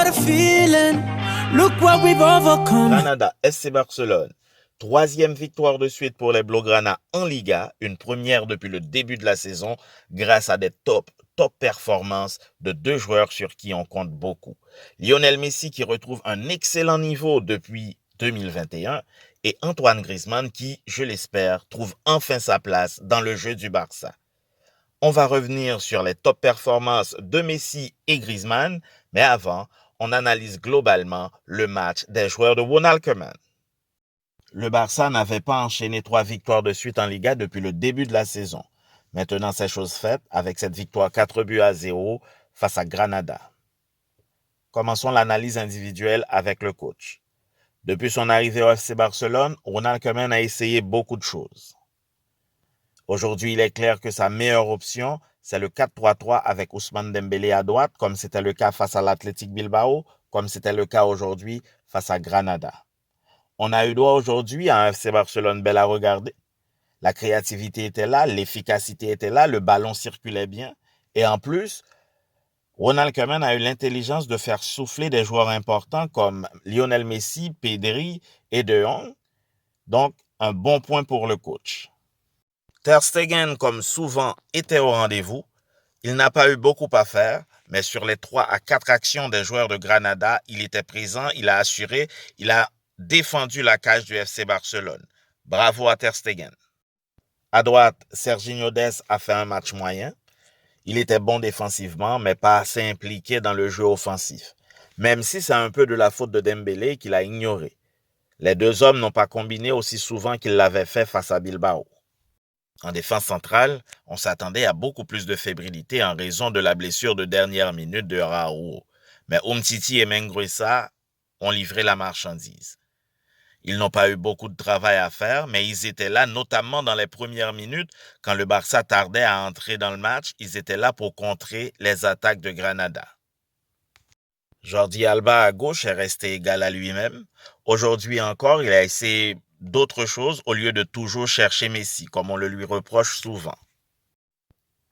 got a feeling. Look what we've overcome. Granada SC Barcelone. Troisième victoire de suite pour les Blaugrana en Liga, une première depuis le début de la saison grâce à des top performances de deux joueurs sur qui on compte beaucoup. Lionel Messi qui retrouve un excellent niveau depuis 2021 et Antoine Griezmann qui, je l'espère, trouve enfin sa place dans le jeu du Barça. On va revenir sur les top performances de Messi et Griezmann, mais avant, on analyse globalement le match des joueurs de Ronald Koeman. Le Barça n'avait pas enchaîné 3 victoires de suite en Liga depuis le début de la saison. Maintenant, c'est chose faite avec cette victoire 4-0 face à Granada. Commençons l'analyse individuelle avec le coach. Depuis son arrivée au FC Barcelone, Ronald Koeman a essayé beaucoup de choses. Aujourd'hui, il est clair que sa meilleure option, c'est le 4-3-3 avec Ousmane Dembélé à droite, comme c'était le cas face à l'Athletic Bilbao, comme c'était le cas aujourd'hui face à Granada. On a eu droit aujourd'hui à un FC Barcelone bel à regarder. La créativité était là, l'efficacité était là, le ballon circulait bien. Et en plus, Ronald Koeman a eu l'intelligence de faire souffler des joueurs importants comme Lionel Messi, Pedri et De Jong. Donc, un bon point pour le coach. Ter Stegen, comme souvent, était au rendez-vous. Il n'a pas eu beaucoup à faire, mais sur les 3 à 4 actions des joueurs de Granada, il était présent, il a assuré, il a défendu la cage du FC Barcelone. Bravo à Ter Stegen. À droite, Serginho Dest a fait un match moyen. Il était bon défensivement, mais pas assez impliqué dans le jeu offensif. Même si c'est un peu de la faute de Dembélé qu'il a ignoré. Les deux hommes n'ont pas combiné aussi souvent qu'ils l'avaient fait face à Bilbao. En défense centrale, on s'attendait à beaucoup plus de fébrilité en raison de la blessure de dernière minute de Raoult. Mais Umtiti et Mingueza ont livré la marchandise. Ils n'ont pas eu beaucoup de travail à faire, mais ils étaient là, notamment dans les premières minutes, quand le Barça tardait à entrer dans le match, ils étaient là pour contrer les attaques de Granada. Jordi Alba à gauche est resté égal à lui-même. Aujourd'hui encore, il a essayé d'autres choses au lieu de toujours chercher Messi, comme on le lui reproche souvent.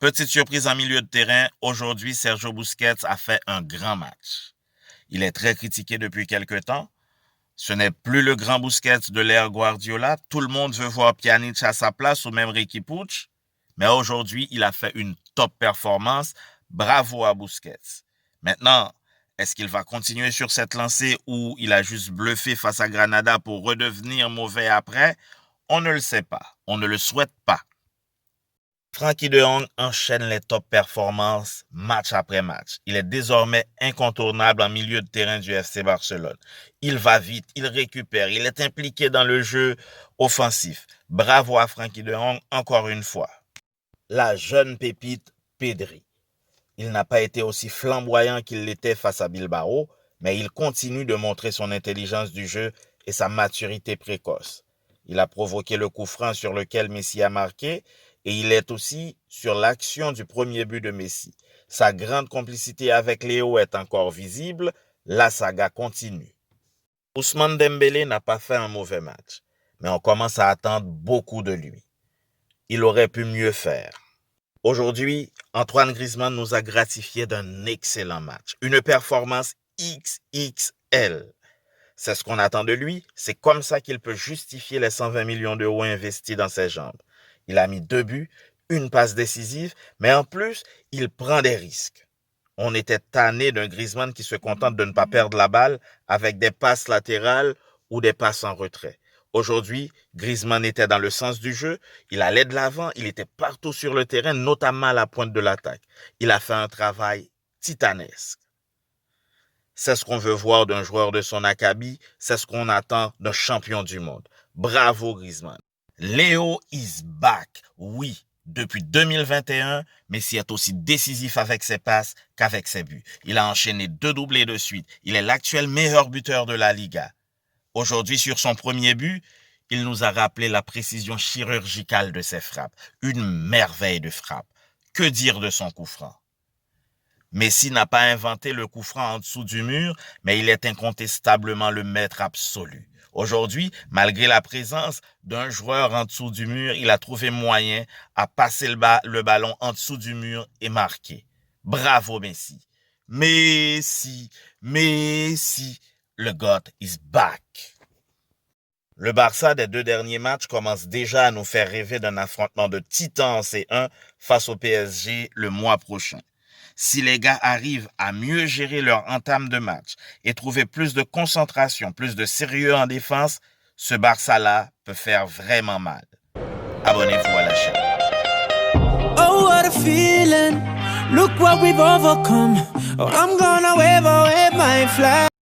Petite surprise en milieu de terrain, aujourd'hui Sergio Busquets a fait un grand match. Il est très critiqué depuis quelque temps. Ce n'est plus le grand Busquets de l'ère Guardiola. Tout le monde veut voir Pjanic à sa place ou même Riqui Puig. Mais aujourd'hui, il a fait une top performance. Bravo à Busquets. Maintenant, est-ce qu'il va continuer sur cette lancée ou il a juste bluffé face à Granada pour redevenir mauvais après? On ne le sait pas. On ne le souhaite pas. Frenkie de Jong enchaîne les top performances match après match. Il est désormais incontournable en milieu de terrain du FC Barcelone. Il va vite, il récupère, il est impliqué dans le jeu offensif. Bravo à Frenkie de Jong encore une fois. La jeune pépite Pedri. Il n'a pas été aussi flamboyant qu'il l'était face à Bilbao, mais il continue de montrer son intelligence du jeu et sa maturité précoce. Il a provoqué le coup franc sur lequel Messi a marqué et il est aussi sur l'action du premier but de Messi. Sa grande complicité avec Léo est encore visible, la saga continue. Ousmane Dembélé n'a pas fait un mauvais match, mais on commence à attendre beaucoup de lui. Il aurait pu mieux faire. Aujourd'hui, Antoine Griezmann nous a gratifié d'un excellent match. Une performance XXL. C'est ce qu'on attend de lui. C'est comme ça qu'il peut justifier les 120 millions d'euros investis dans ses jambes. Il a mis 2 buts, une passe décisive, mais en plus, il prend des risques. On était tanné d'un Griezmann qui se contente de ne pas perdre la balle avec des passes latérales ou des passes en retrait. Aujourd'hui, Griezmann était dans le sens du jeu, il allait de l'avant, il était partout sur le terrain, notamment à la pointe de l'attaque. Il a fait un travail titanesque. C'est ce qu'on veut voir d'un joueur de son acabit, c'est ce qu'on attend d'un champion du monde. Bravo Griezmann. Léo is back, oui. Depuis 2021, Messi est aussi décisif avec ses passes qu'avec ses buts. Il a enchaîné 2 doublés de suite. Il est l'actuel meilleur buteur de la Liga. Aujourd'hui, sur son premier but, il nous a rappelé la précision chirurgicale de ses frappes. Une merveille de frappe. Que dire de son coup franc? Messi n'a pas inventé le coup franc en dessous du mur, mais il est incontestablement le maître absolu. Aujourd'hui, malgré la présence d'un joueur en dessous du mur, il a trouvé moyen à passer le ballon en dessous du mur et marquer. Bravo Messi. Messi, le GOAT is back. Le Barça des 2 derniers matchs commence déjà à nous faire rêver d'un affrontement de titans en C1 face au PSG le mois prochain. Si les gars arrivent à mieux gérer leur entame de match et trouver plus de concentration, plus de sérieux en défense, ce Barça-là peut faire vraiment mal. Abonnez-vous à la chaîne. Oh, what a feeling. Look what we've overcome. Oh, I'm gonna wave my flag.